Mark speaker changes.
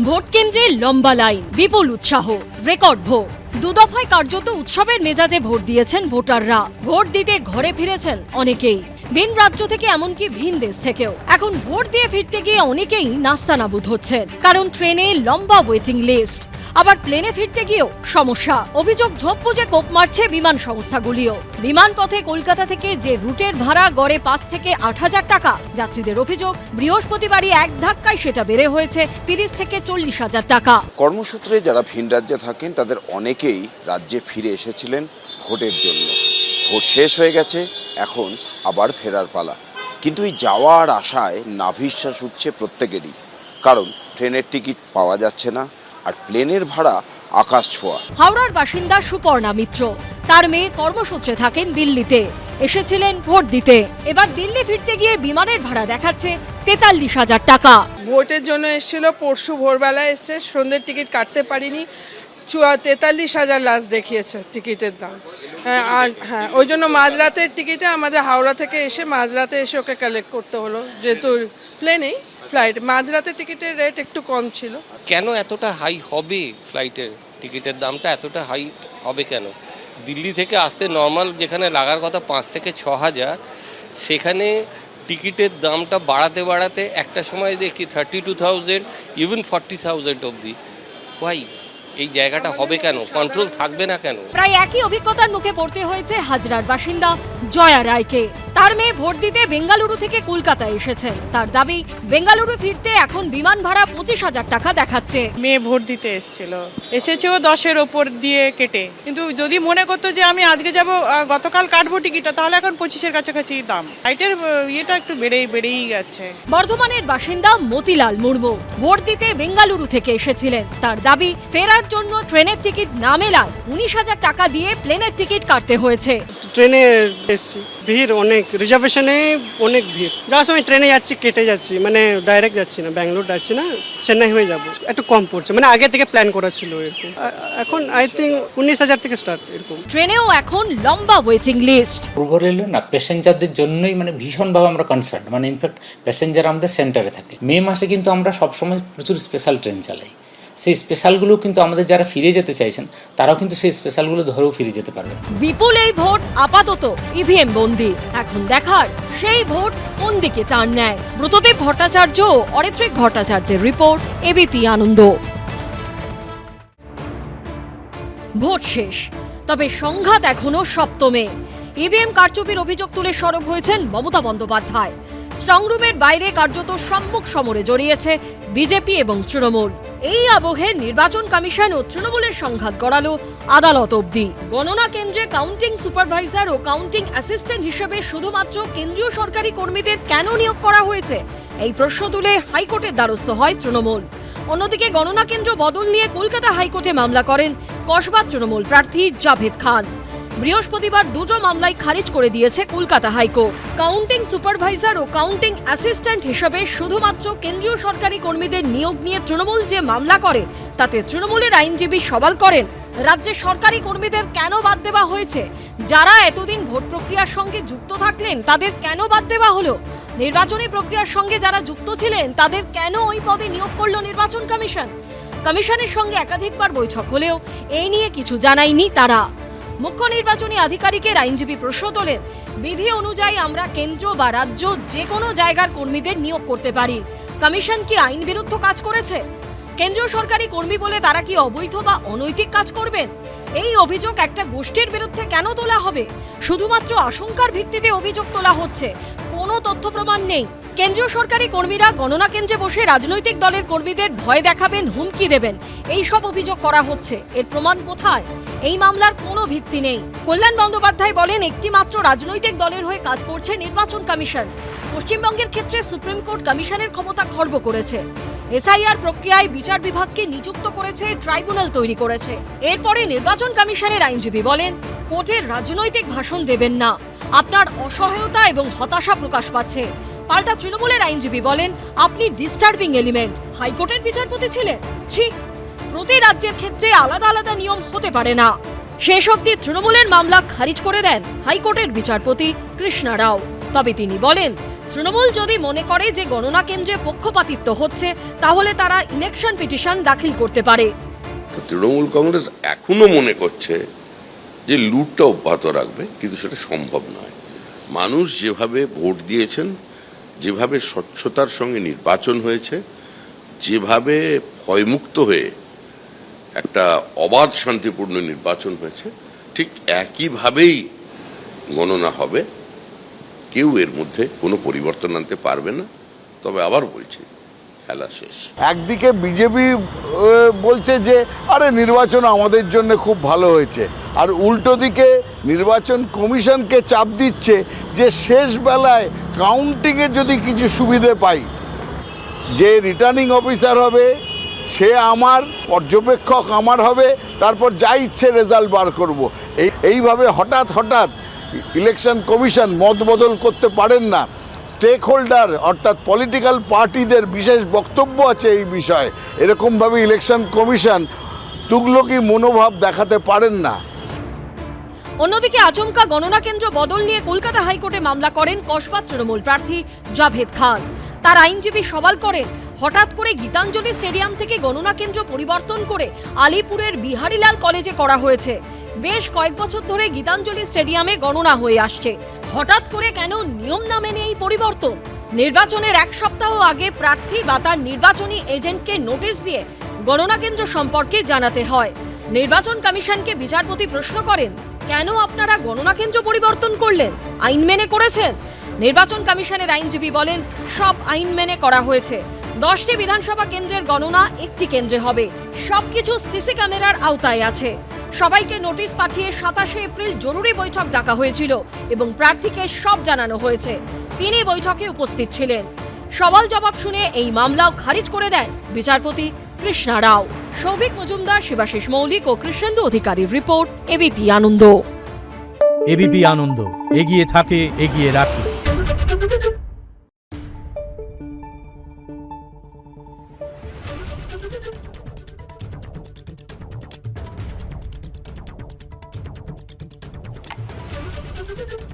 Speaker 1: Vote কেন্দ্রে লম্বা line, বিপুল উৎসাহ, রেকর্ড ভোট। দুদফায় কার্যত উৎসবের মেজাজে ভোট দিয়েছেন ভোটাররা। ভোট দিতে ঘরে ফিরেছেন অনেকেই, ভিন রাজ্য থেকে এমনকি ভিন দেশ থেকেও। এখন ভোট দিয়ে ফিরতে গিয়ে অনেকেই নাস্তানাবুদ হচ্ছেন, কারণ ট্রেনে লম্বা ওয়েটিং লিস্ট। আবার প্লেনে ফিরতে গিয়েও সমস্যা। অভিযোগ ঝোপ বুঝে কোপ মারছে বিমান সংস্থাগুলিও। বিমান পথে কলকাতা থেকে যে রুটের ভাড়া গড়ে ৫ থেকে ৮,০০০ টাকা, যাত্রীদের অভিযোগ বৃহস্পতিবারই এক ধাক্কায় সেটা বেড়ে হয়েছে ৩০ থেকে ৪০,০০০ টাকা।
Speaker 2: কর্মসূত্রে যারা ভিন রাজ্যে থাকেন তাদের অনেকেই রাজ্যে ফিরে এসেছিলেন ভোটের জন্য। ভোট শেষ হয়ে গেছে, এখন আবার ফেরার পালা। কিন্তু এই যাওয়ার আশায় নাভিশ্বাস উঠছে প্রত্যেকেরই, কারণ ট্রেনের টিকিট পাওয়া যাচ্ছে না, আর প্লেনের ভাড়া আকাশ ছোঁয়া।
Speaker 1: হাওড়ার বাসিন্দা সুপর্ণা মিত্র, তার মেয়ে কর্মসূত্রে থাকেন দিল্লিতে, এসেছিলেন ভোট দিতে। এবার দিল্লি ফিরতে গিয়ে বিমানের ভাড়া দেখাচ্ছে ৪৩,০০০ টাকা।
Speaker 3: ভোটের জন্য এসেছিল, পরশু ভোরবেলা এসছে, সন্ধ্যের টিকিট কাটতে পারিনি। ৪৩,০০০ লাস্ট দেখিয়েছে টিকিটের দাম। আর হ্যাঁ, ওই জন্য মাঝরাতের টিকিটে আমাদের হাওড়া থেকে এসে মাঝরাতে এসে ওকে কালেক্ট করতে হলো, যেহেতু প্লেনেই ফ্লাইট মাঝরাতের টিকিটের রেট একটু কম ছিল।
Speaker 4: কেন এতটা হাই হবে? ফ্লাইটের টিকিটের দামটা এতটা হাই হবে কেন? দিল্লি থেকে আসতে নর্মাল যেখানে লাগার কথা ৫ থেকে ৬,০০০, সেখানে টিকিটের দামটা বাড়াতে বাড়াতে একটা সময় দেখি 32,000 ইভেন 40,000 অবধি। ওয়াই এই জায়গাটা হবে কেন? কন্ট্রোল থাকবে না কেন?
Speaker 1: প্রায় একই অভিজ্ঞতার মুখে পড়তে হয়েছে হাজরার বাসিন্দা জয়া রায়কে। তার মেয়ে ভোট দিতে বেঙ্গালুরু থেকে কলকাতায় এসেছেন। তার দাবি, বেঙ্গালুরু ফিরতে এখন বিমান ভাড়া ২৫,০০০ টাকা দেখাচ্ছে।
Speaker 5: মেয়ে ভোট দিতে এসেছিল, এসেছেও 10-এর ওপর দিয়ে কেটে, কিন্তু যদি মনে করতো যে আমি আজকে যাব, গতকাল কাটবো টিকিটটা, তাহলে এখন 25-এর কাছাকাছি দাম। ফ্লাইটের ইয়েটা একটু বেড়েই গেছে।
Speaker 1: বর্ধমানের বাসিন্দা মতিলাল মুর্মু ভোট দিতে বেঙ্গালুরু থেকে এসেছিলেন। তার দাবি, ফেরার জন্য ট্রেনের টিকিট না মেলায় ১৯,০০০ টাকা দিয়ে প্লেনের টিকিট কাটতে হয়েছে।
Speaker 6: ট্রেনে এসছি, ভিড় অনেক, রিজার্ভেশনে অনেক ভিড়। যাওয়ার সময় ট্রেনে যাচ্ছি, কেটে যাচ্ছি, মানে ডাইরেক্ট যাচ্ছি না, ব্যাঙ্গালোর যাচ্ছি না, চেন্নাই হয়ে যাব। একটু কম পড়ছে, মানে আগে থেকে প্ল্যান করা ছিল এরকম। এখন আই থিঙ্ক ১৯,০০০ থেকে স্টার্ট এরকম।
Speaker 1: ট্রেনেও এখন লম্বা ওয়েটিং লিস্ট।
Speaker 7: পূর্ব রেলওয়ে না প্যাসেঞ্জারদের জন্যই মানে ভীষণভাবে আমরা কনসার্ন, মানে ইনফ্যাক্ট প্যাসেঞ্জার আমাদের সেন্টারে থাকে। মে মাসে কিন্তু আমরা সবসময় প্রচুর স্পেশাল ট্রেন চালাই। সেই স্পেশালগুলো কিন্তু আমাদের যারা ফিরে যেতে চাইছেন তারাও কিন্তু সেই স্পেশালগুলো ধরেও ফিরে যেতে পারবেন।
Speaker 1: বিপুল এই ভোট আপাতত ইভিএম বন্দি। এখন দেখার সেই ভোট কোন দিকে টার্ন নেয়। ব্রতদেব ভট্টাচার্য ও অরিত্রিক ভট্টাচার্যের রিপোর্ট, এবিপি আনন্দ। ভোট শেষ, তবে সংঘাত এখনো সপ্তমে। ইভিএম কারচুপির অভিযোগ তুলে সরব হয়েছেন মমতা বন্দ্যোপাধ্যায়। স্ট্রংরুমের বাইরে কার্যত সম্মুখ সমরে জড়িয়েছে বিজেপি এবং তৃণমূল। এই আবহে নির্বাচন কমিশন ও তৃণমূলের সংঘাত গড়ালো আদালত অবধি। গণনা কেন্দ্রে কাউন্টিং সুপারভাইজার ও কাউন্টিং অ্যাসিস্ট্যান্ট হিসেবে শুধুমাত্র কেন্দ্রীয় সরকারি কর্মীদের কেন নিয়োগ করা হয়েছে, এই প্রশ্ন তুলে হাইকোর্টের দ্বারস্থ হয় তৃণমূল। অন্যদিকে গণনা কেন্দ্র বদল নিয়ে কলকাতা হাইকোর্টে মামলা করেন কসবা তৃণমূল প্রার্থী জাভেদ খান। বৃহস্পতিবার দুটো মামলাই খারিজ করে দিয়েছে কলকাতা হাইকোর্ট। কাউন্টিং সুপারভাইজার ও কাউন্টিং অ্যাসিস্ট্যান্ট হিসেবে শুধুমাত্র কেন্দ্রীয় সরকারি কর্মীদের নিয়োগ নিয়ে তৃণমূল যে মামলা করে, তাতে তৃণমূলের আইনজীবী সওয়াল করেন, রাজ্যে সরকারি কর্মীদের কেন বাদ দেওয়া হয়েছে? যারা এতদিন ভোট প্রক্রিয়ার সঙ্গে যুক্ত থাকলেন তাদের কেন বাদ দেওয়া হলো? নির্বাচনী প্রক্রিয়ার সঙ্গে যারা যুক্ত ছিলেন তাদের কেন ওই পদে নিয়োগ করলো নির্বাচন কমিশন? কমিশনের সঙ্গে একাধিকবার বৈঠক হলেও এই নিয়ে কিছু জানায়নি তারা। মুখ্য নির্বাচনী আধিকারিকের আইনজীবী প্রশ্ন তোলেন, বিধি অনুযায়ী আমরা কেন্দ্র বা রাজ্য যে কোনো জায়গার কর্মীদের নিয়োগ করতে পারি। কমিশন কি আইন বিরুদ্ধ কাজ করেছে? কেন্দ্রীয় সরকারি কর্মী বলে তারা কি অবৈধ বা অনৈতিক কাজ করবেন? এই অভিযোগ একটা গোষ্ঠীর বিরুদ্ধে কেন তোলা হবে? শুধুমাত্র আশঙ্কার ভিত্তিতে অভিযোগ তোলা হচ্ছে, কোনো তথ্য প্রমাণ নেই। কেন্দ্রীয় সরকারি কর্মীরা গণনা কেন্দ্রে বসে রাজনৈতিক দলের কর্মীদের ভয় দেখাবেন, হুমকি দেবেন, এই সব অভিযোগ করা হচ্ছে। এর প্রমাণ কোথায়? এই মামলার কোনো ভিত্তি নেই। কল্যাণ বন্দ্যোপাধ্যায় বলেন, একটি মাত্র রাজনৈতিক দলের হয়ে কাজ করছে নির্বাচন কমিশন। পশ্চিমবঙ্গের ক্ষেত্রে সুপ্রিম কোর্ট কমিশনের ক্ষমতা খর্ব করেছে। এসআইআর প্রক্রিয়ায় বিচার বিভাগকে নিযুক্ত করেছে, ট্রাইব্যুনাল তৈরি করেছে। এরপরে নির্বাচন কমিশনের আইনজীবী বলেন, কোর্টের রাজনৈতিক ভাষণ দেবেন না, আপনার অসহায়তা এবং হতাশা প্রকাশ পাচ্ছে। পাল্টা তৃণমূলের আইনজীবী বলেন, আপনি ডিস্টার্বিং এলিমেন্ট। হাইকোর্টের বিচারপতি ছিলেন? ছি, প্রতি রাজ্যের ক্ষেত্রে আলাদা আলাদা নিয়ম হতে পারে না। শেষ অবধি তৃণমূলের মামলা খারিজ করে দেন হাইকোর্টের বিচারপতি কৃষ্ণা রাও। তবে তিনি বলেন, তৃণমূল যদি মনে করে যে গণনা কেন্দ্রে পক্ষপাতিত্ব হচ্ছে তাহলে তারা ইলেকশন পিটিশন দাখিল করতে পারে।
Speaker 8: তো তৃণমূল কংগ্রেস এখনো মনে করছে যে লুটটা অব্যাহত রাখবে, কিন্তু সেটা সম্ভব নয়। মানুষ যেভাবে ভোট দিয়েছেন, যেভাবে স্বচ্ছতার সঙ্গে নির্বাচন হয়েছে, যেভাবে ভয়মুক্ত হয়ে একটা অবাধ শান্তিপূর্ণ নির্বাচন হয়েছে, ঠিক একইভাবেই গণনা হবে। কেউ এর মধ্যে কোনো পরিবর্তন আনতে পারবে না। তবে আবার বলছি, খেলা শেষ।
Speaker 9: একদিকে বিজেপি বলছে যে আরে নির্বাচন আমাদের জন্য খুব ভালো হয়েছে, আর উল্টো দিকে নির্বাচন কমিশনকে চাপ দিচ্ছে যে শেষ বেলায় কাউন্টিংয়ে যদি কিছু সুবিধে পাই, যে রিটার্নিং অফিসার হবে সে আমার, পর্যবেক্ষক আমার হবে, তারপর যা ইচ্ছে রেজাল্ট বার করব। এইভাবে হঠাৎ হঠাৎ ইলেকশন কমিশন মত বদল করতে পারেন না। স্টেক হোল্ডার অর্থাৎ পলিটিক্যাল পার্টিদের বিশেষ বক্তব্য আছে এই বিষয়ে। এরকমভাবে ইলেকশন কমিশন তুগলকি মনোভাব দেখাতে পারেন না।
Speaker 1: অন্যদিকে আচমকা গণনা কেন্দ্র বদল নিয়ে কলকাতা হাইকোর্টে মামলা করেন কসবা তৃণমূল প্রার্থী জাভেদ খান। তার আইনজীবী সওয়াল করেন, হঠাৎ করে গীতাঞ্জলি স্টেডিয়াম থেকে গণনা কেন্দ্র পরিবর্তন করে আলিপুরের বিহারীলাল কলেজে করা হয়েছে। বেশ কয়েক বছর ধরে গীতাঞ্জলি স্টেডিয়ামে গণনা হয়ে আসছে, হঠাৎ করে কেন নিয়ম না মেনে এই পরিবর্তন? নির্বাচনের এক সপ্তাহ আগে প্রার্থী বা তার নির্বাচনী এজেন্টকে নোটিশ দিয়ে গণনা কেন্দ্র সম্পর্কে জানাতে হয়। নির্বাচন কমিশনকে বিচারপতি প্রশ্ন করেন, কেন আপনারা গণনা কেন্দ্র পরিবর্তন করলেন? আইন মেনে করেছেন? নির্বাচন কমিশনের আইনজীবী বলেন, সব আইন মেনে করা হয়েছে। 10টি বিধানসভা কেন্দ্রের গণনা একটি কেন্দ্রে হবে, সবকিছু সিসি ক্যামেরার আওতায় আছে। সবাইকে নোটিশ পাঠিয়ে 27শে এপ্রিল জরুরি বৈঠক ডাকা হয়েছিল এবং প্রার্থীকে সব জানানো হয়েছে। তিনি বৈঠকে উপস্থিত ছিলেন। সওয়াল জবাব শুনে এই মামলাও খারিজ করে দেন বিচারপতি কৃষ্ণা রাও। সৌভিক মজুমদার, শিবাশিস মৌলিক ও কৃষ্ণেন্দু অধিকারীর রিপোর্ট, এবিপি আনন্দ।
Speaker 10: এবিপি আনন্দ, এগিয়ে থাকে, এগিয়ে রাখে।
Speaker 11: Thank you.